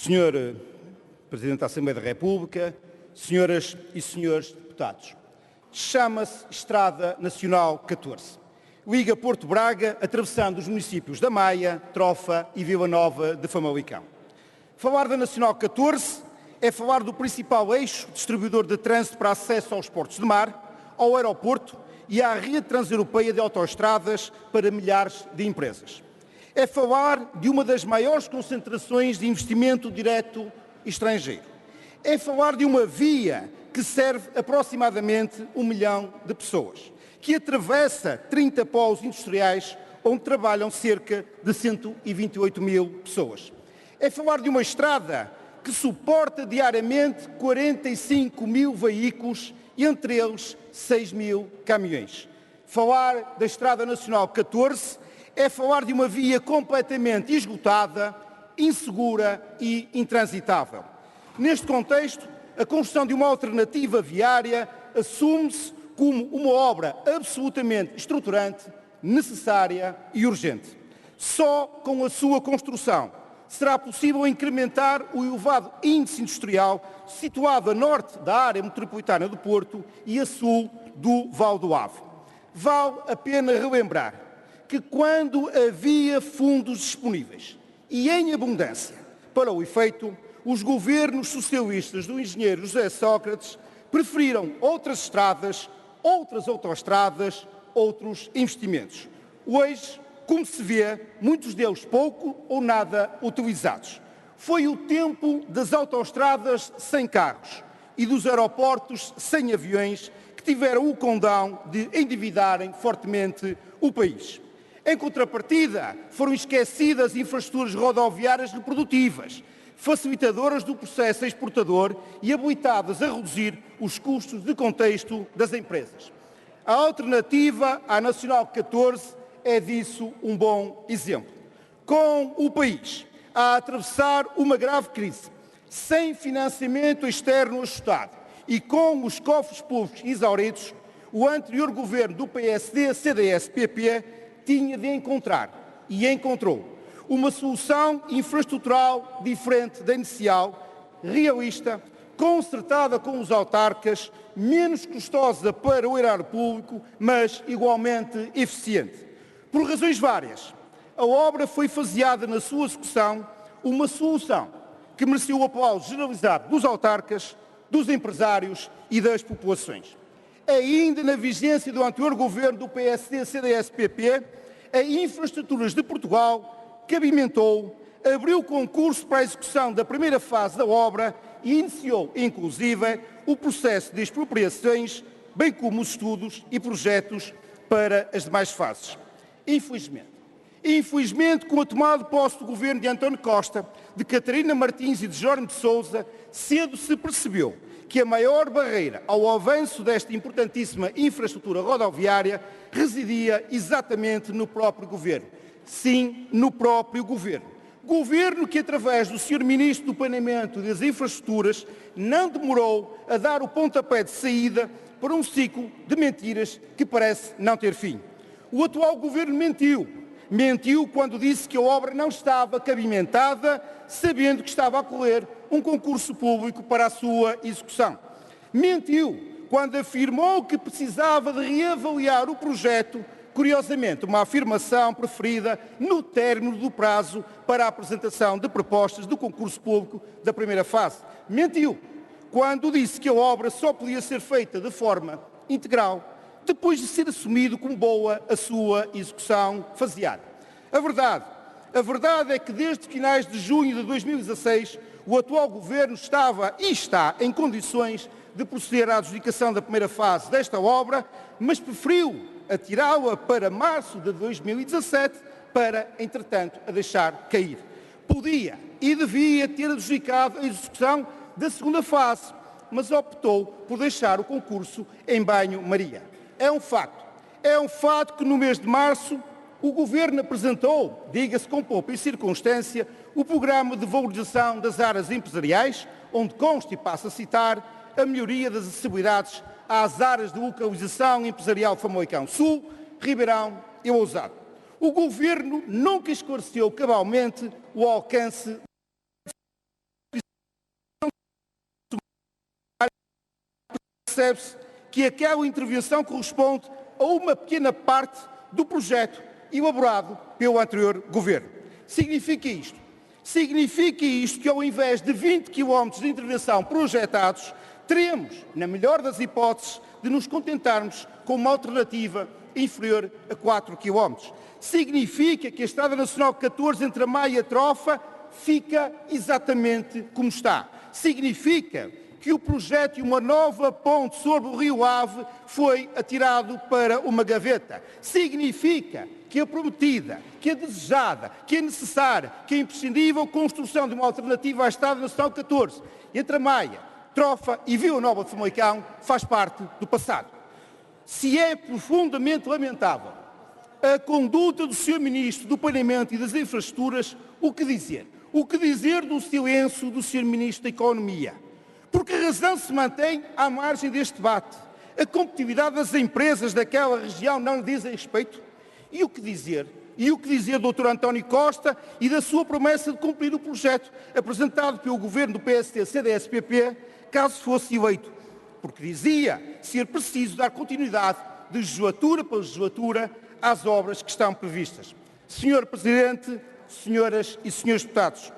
Senhor Presidente da Assembleia da República, senhoras e senhores deputados, chama-se Estrada Nacional 14. Liga Porto Braga, atravessando os municípios da Maia, Trofa e Vila Nova de Famalicão. Falar da Nacional 14 é falar do principal eixo distribuidor de trânsito para acesso aos portos de mar, ao aeroporto e à rede transeuropeia de autoestradas para milhares de empresas. É falar de uma das maiores concentrações de investimento direto estrangeiro. É falar de uma via que serve aproximadamente 1 milhão de pessoas, que atravessa 30 polos industriais onde trabalham cerca de 128 mil pessoas. É falar de uma estrada que suporta diariamente 45 mil veículos, entre eles 6 mil caminhões. Falar da Estrada Nacional 14 é falar de uma via completamente esgotada, insegura e intransitável. Neste contexto, a construção de uma alternativa viária assume-se como uma obra absolutamente estruturante, necessária e urgente. Só com a sua construção será possível incrementar o elevado índice industrial situado a norte da área metropolitana do Porto e a sul do Val do Ave. Vale a pena relembrar que quando havia fundos disponíveis e em abundância para o efeito, os governos socialistas do engenheiro José Sócrates preferiram outras estradas, outras autoestradas, outros investimentos. Hoje, como se vê, muitos deles pouco ou nada utilizados. Foi o tempo das autoestradas sem carros e dos aeroportos sem aviões que tiveram o condão de endividarem fortemente o país. Em contrapartida, foram esquecidas infraestruturas rodoviárias reprodutivas, facilitadoras do processo exportador e habilitadas a reduzir os custos de contexto das empresas. A alternativa à Nacional 14 é disso um bom exemplo. Com o país a atravessar uma grave crise, sem financiamento externo ajustado e com os cofres públicos exauridos, o anterior governo do PSD, CDS, PP tinha de encontrar, e encontrou, uma solução infraestrutural diferente da inicial, realista, concertada com os autarcas, menos custosa para o erário público, mas igualmente eficiente. Por razões várias, a obra foi faseada na sua execução, uma solução que mereceu o aplauso generalizado dos autarcas, dos empresários e das populações. Ainda na vigência do anterior governo do PSD, CDS, PP, a Infraestruturas de Portugal cabimentou, abriu concurso para a execução da primeira fase da obra e iniciou, inclusive, o processo de expropriações, bem como os estudos e projetos para as demais fases. Infelizmente, com a tomada de posse do governo de António Costa, de Catarina Martins e de Jorge de Sousa, cedo se percebeu que a maior barreira ao avanço desta importantíssima infraestrutura rodoviária residia exatamente no próprio governo. Sim, no próprio governo. Governo que, através do Sr. Ministro do Planeamento e das Infraestruturas, não demorou a dar o pontapé de saída para um ciclo de mentiras que parece não ter fim. O atual governo mentiu. Mentiu quando disse que a obra não estava cabimentada, sabendo que estava a correr um concurso público para a sua execução. Mentiu quando afirmou que precisava de reavaliar o projeto, curiosamente, uma afirmação preferida no término do prazo para a apresentação de propostas do concurso público da primeira fase. Mentiu quando disse que a obra só podia ser feita de forma integral, depois de ser assumido como boa a sua execução faseada. A verdade é que desde finais de junho de 2016, o atual governo estava e está em condições de proceder à adjudicação da primeira fase desta obra, mas preferiu atirá-la para março de 2017 para, entretanto, a deixar cair. Podia e devia ter adjudicado a execução da segunda fase, mas optou por deixar o concurso em banho-maria. É um facto que no mês de março o Governo apresentou, diga-se com pompa e circunstância, o programa de valorização das áreas empresariais, onde consta, e passo a citar, a melhoria das acessibilidades às áreas de localização empresarial de Famalicão Sul, Ribeirão e Lousado. O Governo nunca esclareceu cabalmente o alcance percebe-se que aquela intervenção corresponde a uma pequena parte do projeto elaborado pelo anterior governo. Significa isto? Significa isto que, ao invés de 20 km de intervenção projetados, teremos, na melhor das hipóteses, de nos contentarmos com uma alternativa inferior a 4 km. Significa que a Estrada Nacional 14 entre a Maia e a Trofa fica exatamente como está. Significa que o projeto de uma nova ponte sobre o Rio Ave foi atirado para uma gaveta. Significa que a prometida, que a desejada, que a necessária, que a imprescindível construção de uma alternativa à Estrada Nacional 14 entre a Maia, Trofa e Vila Nova de Famalicão faz parte do passado. Se é profundamente lamentável a conduta do Sr. Ministro do Planeamento e das Infraestruturas, o que dizer? O que dizer do silêncio do Sr. Ministro da Economia? Porque a razão se mantém à margem deste debate. A competitividade das empresas daquela região não lhe dizem respeito? E o que dizer? E o que dizer do Dr. António Costa e da sua promessa de cumprir o projeto apresentado pelo governo do PSD-CDS-PP, caso fosse eleito? Porque dizia ser preciso dar continuidade de legislatura para legislatura às obras que estão previstas. Senhor Presidente, senhoras e senhores deputados,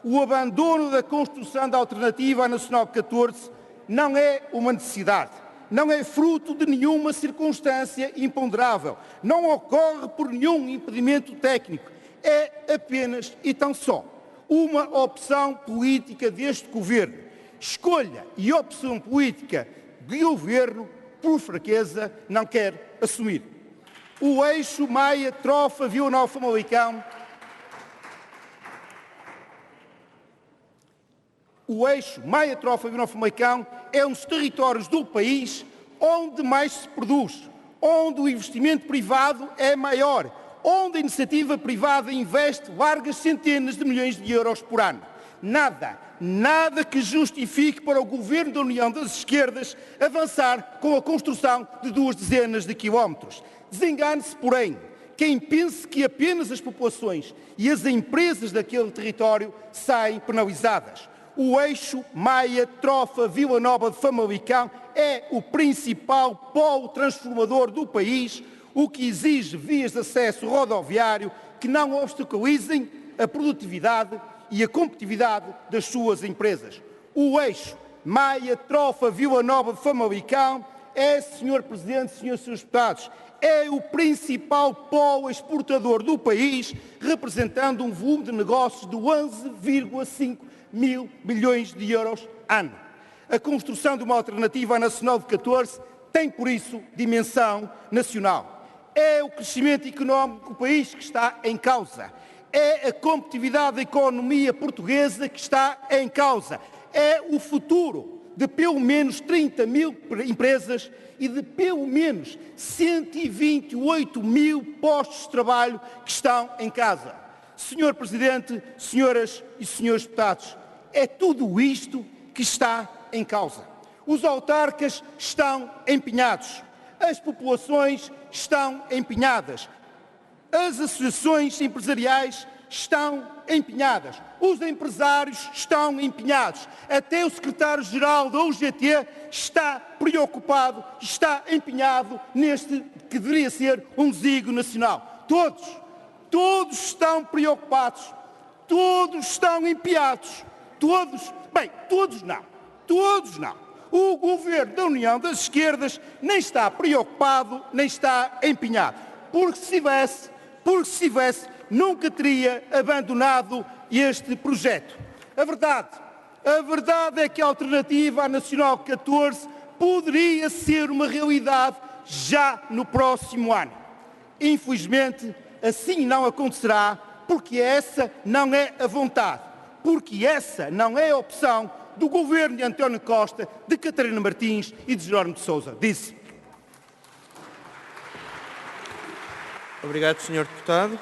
o abandono da construção da alternativa à Nacional 14 não é uma necessidade, não é fruto de nenhuma circunstância imponderável, não ocorre por nenhum impedimento técnico, é apenas e tão só uma opção política deste governo. Escolha e opção política de governo, por fraqueza, não quer assumir. O eixo Maia, Trofa, Vila Nova de Famalicão, o eixo Maia, Trofa e Vila Nova de Famalicão é um dos territórios do país onde mais se produz, onde o investimento privado é maior, onde a iniciativa privada investe largas centenas de milhões de euros por ano. Nada que justifique para o Governo da União das Esquerdas avançar com a construção de 2 dezenas de quilómetros. Desengane-se, porém, quem pense que apenas as populações e as empresas daquele território saem penalizadas. O eixo Maia, Trofa, Vila Nova de Famalicão é o principal polo transformador do país, o que exige vias de acesso rodoviário que não obstaculizem a produtividade e a competitividade das suas empresas. O eixo Maia, Trofa, Vila Nova de Famalicão é, Sr. Presidente, Srs. e Srs. Deputados, é o principal polo exportador do país, representando um volume de negócios de 11,5 mil bilhões de euros ano. A construção de uma alternativa à Nacional de 14 tem, por isso, dimensão nacional. É o crescimento económico do país que está em causa. É a competitividade da economia portuguesa que está em causa. É o futuro de pelo menos 30 mil empresas e de pelo menos 128 mil postos de trabalho que estão em causa. Senhor Presidente, senhoras e senhores deputados, é tudo isto que está em causa. Os autarcas estão empenhados, as populações estão empenhadas, as associações empresariais estão empenhadas, os empresários estão empenhados, até o secretário-geral da UGT está preocupado, está empenhado neste que deveria ser um desígnio nacional. Todos estão preocupados, todos estão empenhados, todos não. O Governo da União das Esquerdas nem está preocupado, nem está empenhado. Porque se tivesse, nunca teria abandonado este projeto. A verdade é que a alternativa à Nacional 14 poderia ser uma realidade já no próximo ano. Infelizmente, assim não acontecerá, porque essa não é a vontade, porque essa não é a opção do governo de António Costa, de Catarina Martins e de Jerónimo de Sousa. Disse. Obrigado, Sr. Deputado.